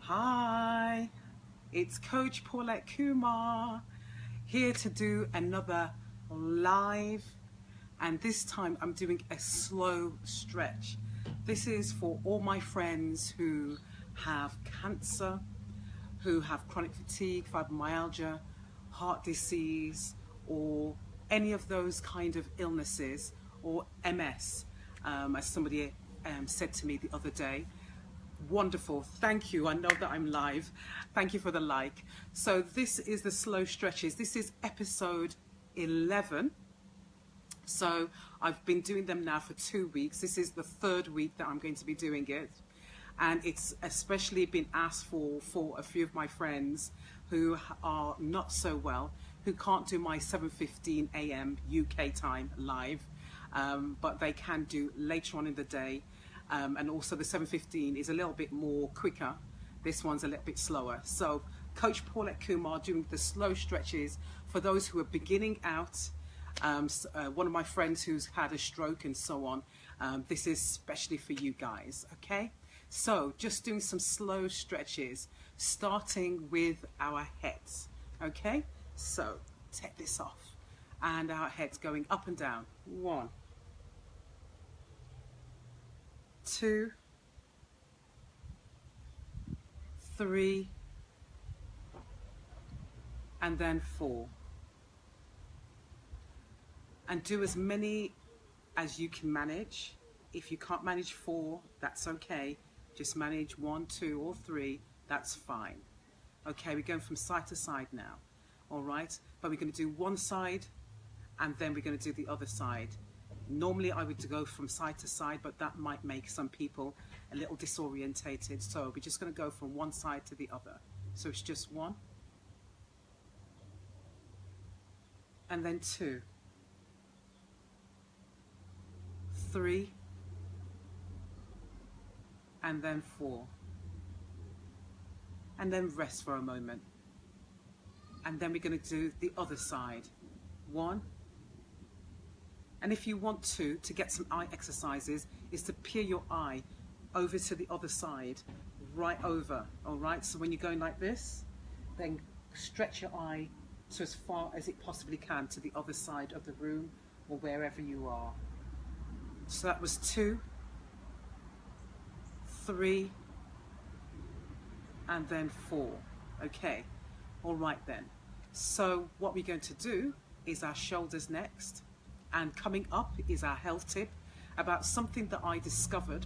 Hi, it's Coach Paulette Kumar here to do another live, and this time I'm doing a slow stretch. This is for all my friends who have cancer, who have chronic fatigue, fibromyalgia, heart disease, or any of those kind of illnesses, or MS, as somebody said to me the other day. Wonderful, thank you. I know that I'm live. Thank you for the like. So this is the slow stretches. This is episode 11. So I've been doing them now for 2 weeks. This is the third week that I'm going to be doing it. And it's especially been asked for a few of my friends who are not so well, who can't do my 7:15 a.m. UK time live, but they can do later on in the day. And also the 7:15 is a little bit more quicker. This one's a little bit slower. So Coach Paulette Kumar doing the slow stretches for those who are beginning out. One of my friends who's had a stroke and so on. This is especially for you guys, okay? So just doing some slow stretches, starting with our heads, okay? So take this off and our heads going up and down. 1, 2, 3, and then 4. And do as many as you can manage. If you can't manage 4, that's okay. Just manage 1, 2, or 3, that's fine. Okay, we're going from side to side now, all right? But we're going to do one side, and then we're going to do the other side. Normally I would go from side to side, but that might make some people a little disorientated. So we're just going to go from one side to the other. So it's just 1, and then 2, 3, and then 4. And then rest for a moment. And then we're going to do the other side. 1. And if you want to get some eye exercises, is to peer your eye over to the other side, right over, all right? So when you're going like this, then stretch your eye to as far as it possibly can to the other side of the room or wherever you are. So that was 2, 3, and then 4. Okay, all right then. So what we're going to do is our shoulders next. And coming up is our health tip about something that I discovered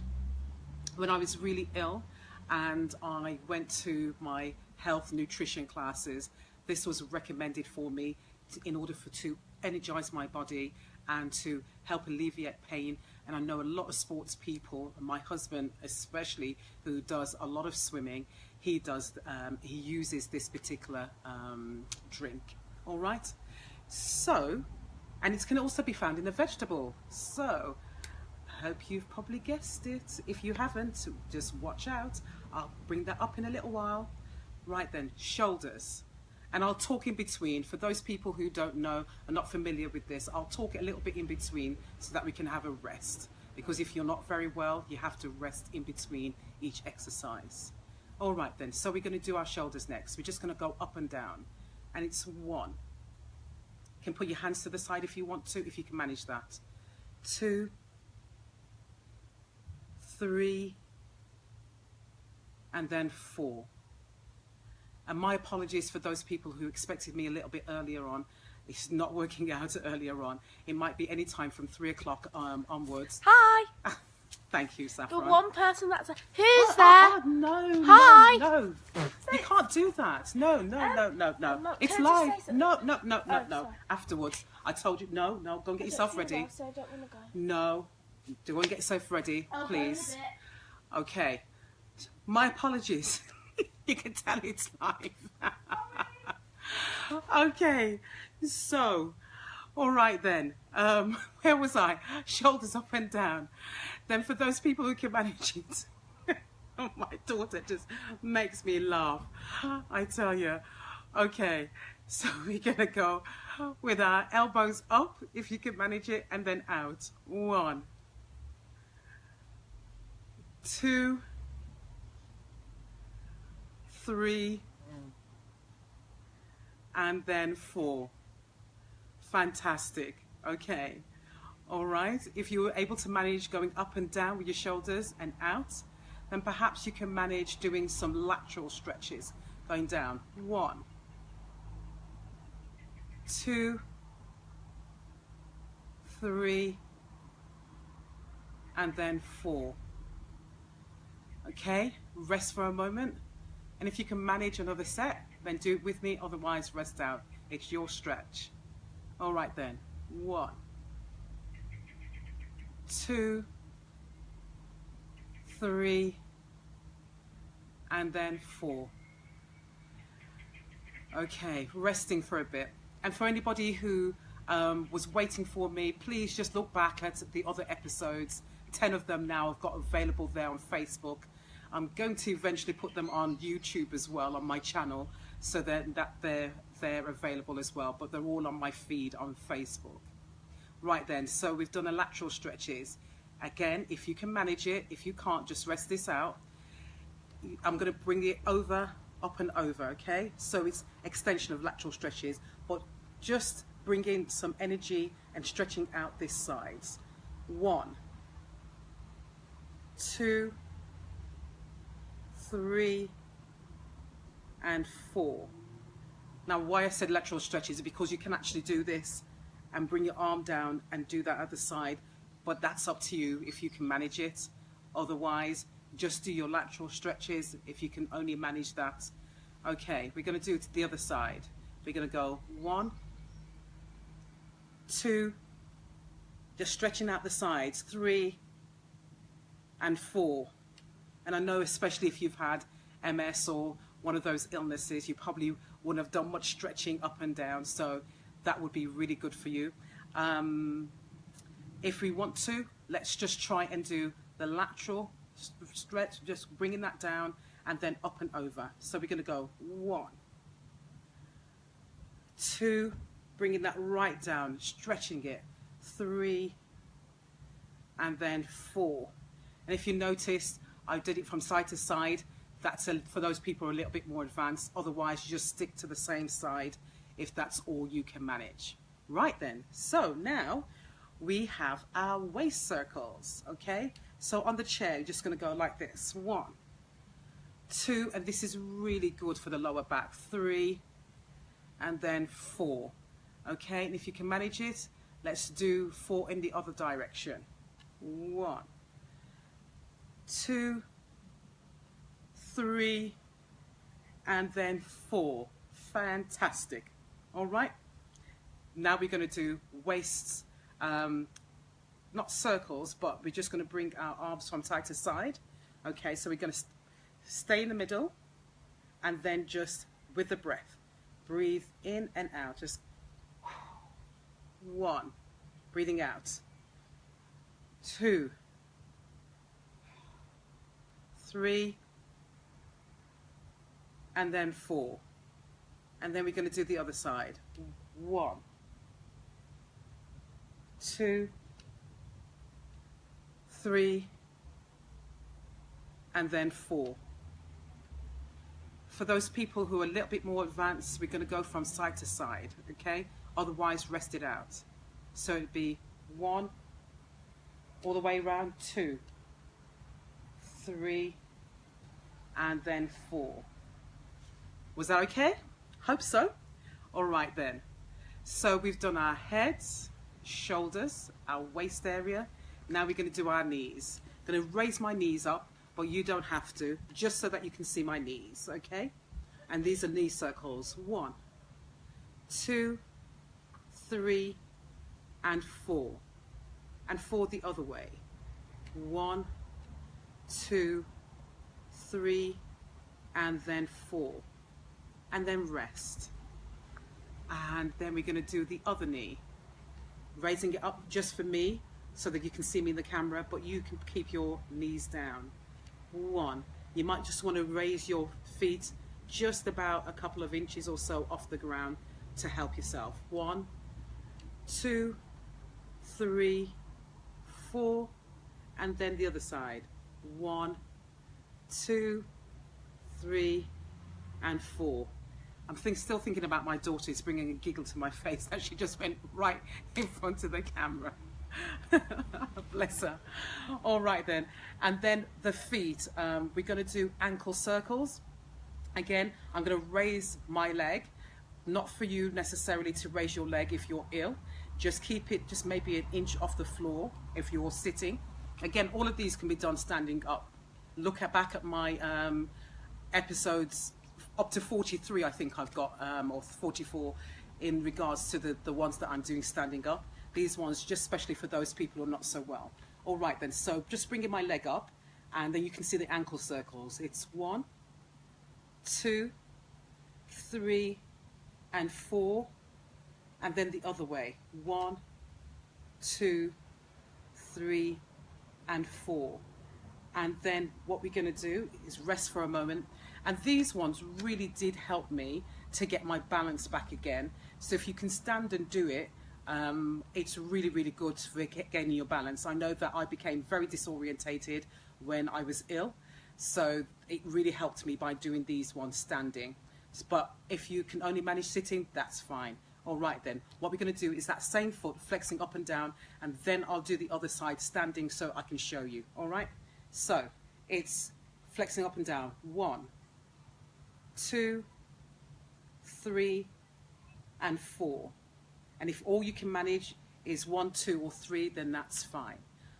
when I was really ill and I went to my health nutrition classes. This was recommended for me in order to energize my body and to help alleviate pain. And I know a lot of sports people, and my husband especially, who does a lot of swimming, he uses this particular drink, all right? So, and it can also be found in a vegetable. So, I hope you've probably guessed it. If you haven't, just watch out. I'll bring that up in a little while. Right then, shoulders. And I'll talk in between. For those people who don't know, are not familiar with this, I'll talk a little bit in between so that we can have a rest. Because if you're not very well, you have to rest in between each exercise. All right then, so we're going to do our shoulders next. We're just going to go up and down. And it's 1. You can put your hands to the side if you want to, if you can manage that. 2, 3, and then 4. And my apologies for those people who expected me a little bit earlier on. It's not working out earlier on. It might be any time from 3 o'clock onwards. Hi. Thank you, Saffron. The one person that's who's there? No. Hi. No. You can't do that. No. It's live. No. Sorry. Afterwards. I told you, no. Go and get yourself ready. So I don't want to go. No. Go and get yourself ready, please. Okay. My apologies. You can tell it's live. Okay. So, all right then. Where was I? Shoulders up and down. Then for those people who can manage it, my daughter just makes me laugh. I tell you. Okay, so we're gonna go with our elbows up, if you can manage it, and then out. 1, 2, 3, and then 4. Fantastic. Okay. All right. If you were able to manage going up and down with your shoulders and out, then perhaps you can manage doing some lateral stretches going down. 1, 2, 3, and then 4. Okay, rest for a moment. And if you can manage another set, then do it with me, otherwise rest out. It's your stretch. All right then. 1, 2, 3, and then 4. Okay, resting for a bit. And for anybody who was waiting for me, please just look back at the other episodes. 10 of them now I've got available there on Facebook. I'm going to eventually put them on YouTube as well, on my channel, so that they're available as well, but they're all on my feed on Facebook. Right then, so we've done a lateral stretches. Again, if you can manage it, if you can't, just rest this out. I'm going to bring it over, up and over, okay? So it's extension of lateral stretches, but just bring in some energy and stretching out this sides. 1, 2, 3, and 4. Now, why I said lateral stretches is because you can actually do this and bring your arm down and do that other side, but that's up to you if you can manage it. Otherwise, just do your lateral stretches if you can only manage that. Okay, we're going to do it to the other side. We're going to go 1, 2, just stretching out the sides, 3, and 4. And I know, especially if you've had MS or one of those illnesses, you probably wouldn't have done much stretching up and down, so that would be really good for you. If we want to, let's just try and do the lateral stretch, just bringing that down and then up and over. So we're going to go 1, 2, bringing that right down, stretching it, 3, and then 4. And if you notice, I did it from side to side. That's for those people who are a little bit more advanced. Otherwise, you just stick to the same side if that's all you can manage. Right then, so now we have our waist circles, okay? So on the chair, you're just gonna go like this. 1, 2, and this is really good for the lower back. 3, and then 4, okay? And if you can manage it, let's do 4 in the other direction. 1, 2, 3, and then 4. Fantastic. All right. Now we're going to do waists, not circles, but we're just going to bring our arms from side to side. Okay, so we're going to stay in the middle and then just with the breath, breathe in and out. Just 1, breathing out. 2, 3, and then 4. And then we're going to do the other side. 1, 2, 3, and then 4. For those people who are a little bit more advanced, we're going to go from side to side, okay? Otherwise, rest it out. So it'd be 1, all the way around, 2, 3, and then 4. Was that okay? Hope so. All right then. So we've done our heads, shoulders, our waist area. Now we're going to do our knees. I'm going to raise my knees up, but you don't have to, just so that you can see my knees, okay? And these are knee circles. 1, 2, 3, and 4. And 4 the other way. 1, 2, 3, and then 4. And then rest. And then we're going to do the other knee. Raising it up just for me, so that you can see me in the camera, but you can keep your knees down. 1. You might just want to raise your feet just about a couple of inches or so off the ground to help yourself. 1, 2, 3, 4, and then the other side. 1, 2, 3, and 4. I'm still thinking about my daughter. It's bringing a giggle to my face that she just went right in front of the camera. Bless her. All right then. And then the feet. We're going to do ankle circles. Again, I'm going to raise my leg. Not for you necessarily to raise your leg if you're ill. Just keep it just maybe an inch off the floor if you're sitting. Again, all of these can be done standing up. Look back at my episodes up to 43, I think I've got, or 44, in regards to the ones that I'm doing standing up. These ones just especially for those people who are not so well. All right then, so just bringing my leg up, and then you can see the ankle circles. It's 1, 2, 3, and 4, and then the other way. 1, 2, 3, and 4. And then what we're going to do is rest for a moment. And these ones really did help me to get my balance back again. So if you can stand and do it, it's really, really good for gaining your balance. I know that I became very disorientated when I was ill. So it really helped me by doing these ones standing. But if you can only manage sitting, that's fine. All right then, what we're going to do is that same foot flexing up and down, and then I'll do the other side standing so I can show you. All right, so it's flexing up and down. 1, 2, 3, and 4. And if all you can manage is 1, 2, or 3, then that's fine.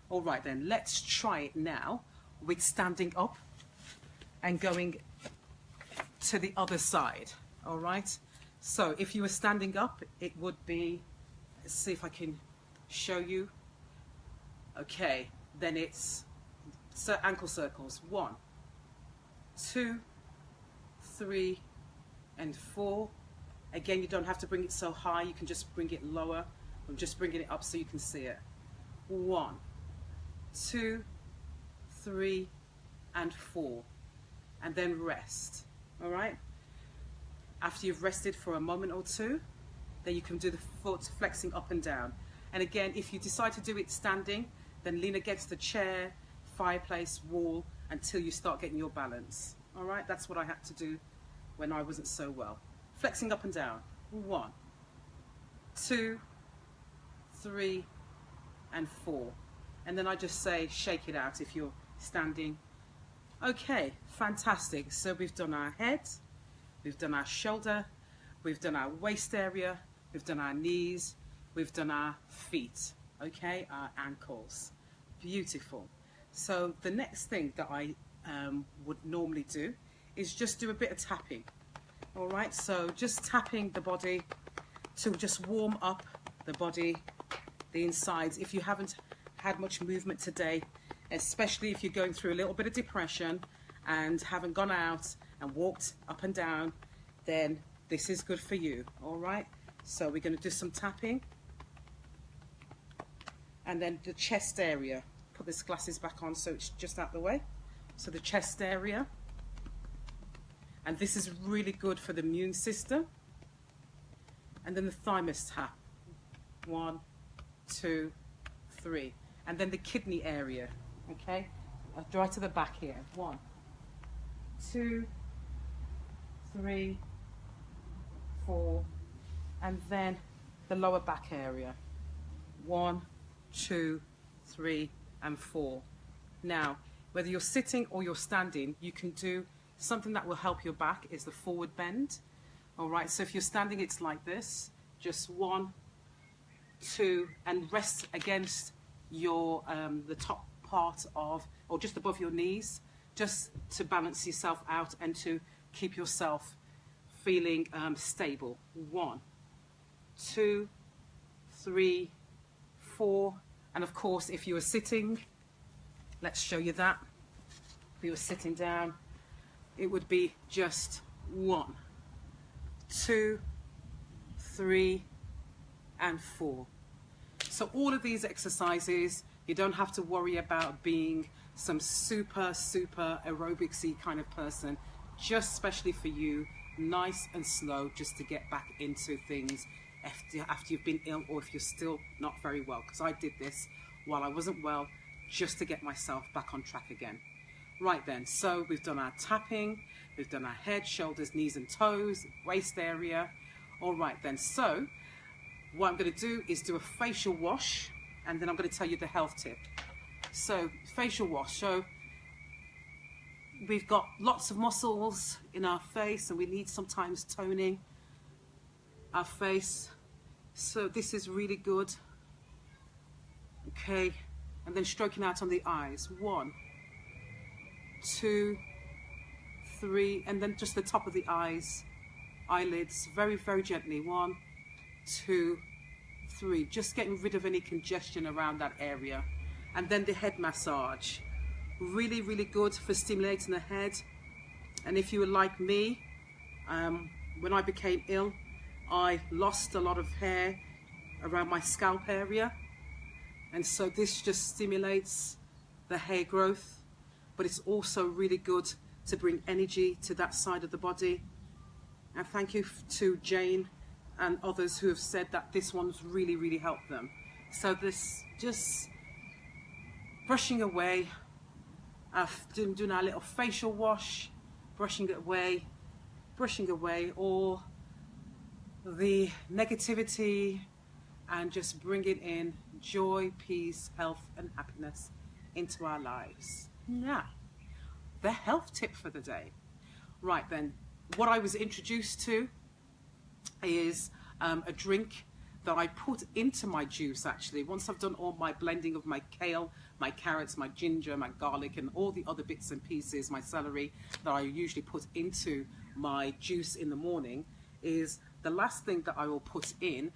All right then, let's try it now with standing up and going to the other side. All right, so if you were standing up, it would be, let's see if I can show you. Okay, then it's ankle circles. 1, 2, 3, and 4. Again, you don't have to bring it so high, you can just bring it lower. I'm just bringing it up so you can see it. 1, 2, 3, and 4, and then rest. All right, after you've rested for a moment or two, then you can do the foot flexing up and down. And again, if you decide to do it standing, then lean against the chair, fireplace, wall, until you start getting your balance. All right, that's what I had to do when I wasn't so well. Flexing up and down. 1, 2, 3, and 4. And then I just say shake it out if you're standing. Okay, fantastic. So we've done our head, we've done our shoulder, we've done our waist area, we've done our knees, we've done our feet, okay, our ankles. Beautiful. So the next thing that I would normally do is just do a bit of tapping. All right, so just tapping the body to just warm up the body, the insides. If you haven't had much movement today, especially if you're going through a little bit of depression and haven't gone out and walked up and down, then this is good for you. All right, so we're going to do some tapping. And then the chest area. Put these glasses back on so it's just out the way. So the chest area. And this is really good for the immune system. And then the thymus tap. 1, 2, 3. And then the kidney area. Okay, right to the back here. 1, 2, 3, 4, and then the lower back area. 1, 2, 3, and 4. Now, whether you're sitting or you're standing, you can do something that will help your back is the forward bend. All right, so if you're standing, it's like this. Just 1, 2, and rest against your the top part of, or just above your knees, just to balance yourself out and to keep yourself feeling stable. 1, 2, 3, 4, and of course if you were sitting, let's show you that. If you were sitting down, it would be just 1, 2, 3, and 4. So all of these exercises, you don't have to worry about being some super aerobicsy kind of person. Just especially for you, nice and slow, just to get back into things after you've been ill or if you're still not very well. Because I did this while I wasn't well, just to get myself back on track again. Right then, so we've done our tapping, we've done our head, shoulders, knees and toes, waist area. All right then, so what I'm going to do is do a facial wash, and then I'm going to tell you the health tip. So facial wash, so we've got lots of muscles in our face and we need sometimes toning our face. So this is really good. Okay, and then stroking out on the eyes. 1, 2, 3, and then just the top of the eyes, eyelids, very, very gently. 1, 2, 3, just getting rid of any congestion around that area. And then the head massage, really, really good for stimulating the head. And if you were like me, when I became ill, I lost a lot of hair around my scalp area, and so this just stimulates the hair growth, but it's also really good to bring energy to that side of the body. And thank you to Jane and others who have said that this one's really, really helped them. So this just brushing away, doing our little facial wash, brushing away all the negativity, and just bringing in joy, peace, health and happiness into our lives. Now, the health tip for the day. Right then, what I was introduced to is a drink that I put into my juice actually. Once I've done all my blending of my kale, my carrots, my ginger, my garlic and all the other bits and pieces, my celery that I usually put into my juice in the morning, is the last thing that I will put in,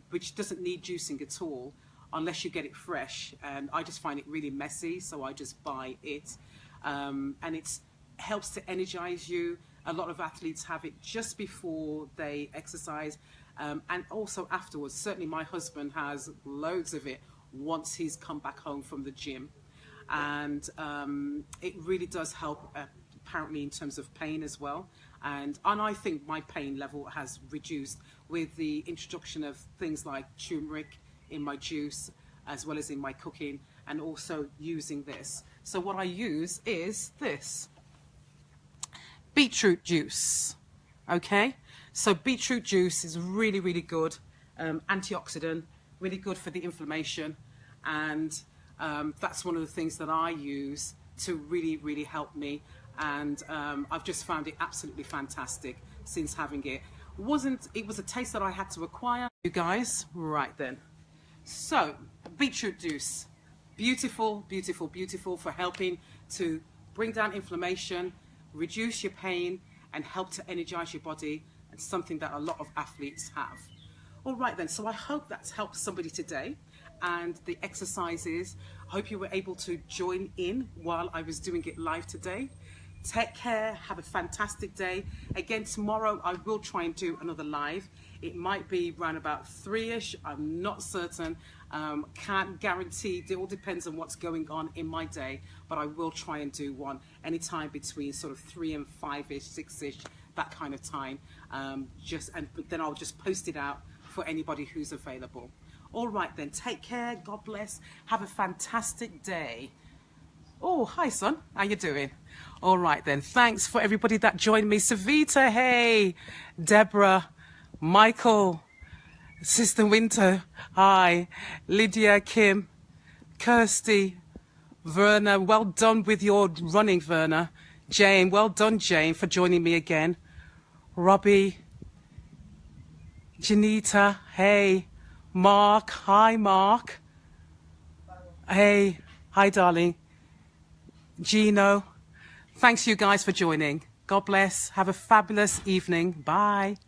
which doesn't need juicing at all unless you get it fresh, and I just find it really messy, so I just buy it, and it helps to energize you. A lot of athletes have it just before they exercise, and also afterwards. Certainly my husband has loads of it once he's come back home from the gym, and it really does help apparently in terms of pain as well. And I think my pain level has reduced with the introduction of things like turmeric in my juice, as well as in my cooking, and also using this. So what I use is this beetroot juice. Okay, so beetroot juice is really, really good, antioxidant, really good for the inflammation, and that's one of the things that I use to really, really help me. And I've just found it absolutely fantastic since having it. It was a taste that I had to acquire, you guys. Right then, so beetroot juice, beautiful, beautiful, beautiful for helping to bring down inflammation, reduce your pain, and help to energize your body, and something that a lot of athletes have. All right then, so I hope that's helped somebody today. And the exercises, I hope you were able to join in while I was doing it live today. Take care, have a fantastic day. Again, tomorrow I will try and do another live. It might be around about 3ish, I'm not certain. Can't guarantee, it all depends on what's going on in my day, but I will try and do one anytime between sort of 3 and 5ish, 6ish, that kind of time. But then I'll just post it out for anybody who's available. All right then, take care, God bless, have a fantastic day. Oh, hi son, how you doing? All right then, thanks for everybody that joined me. Savita, hey, Deborah, Michael, Sister Winter, hi, Lydia, Kim, Kirsty, Verna, well done with your running, Verna. Jane, well done, Jane, for joining me again. Robbie, Janita, hey, Mark, hi, Mark. Hey, hi, darling. Gino, thanks you guys for joining. God bless. Have a fabulous evening. Bye.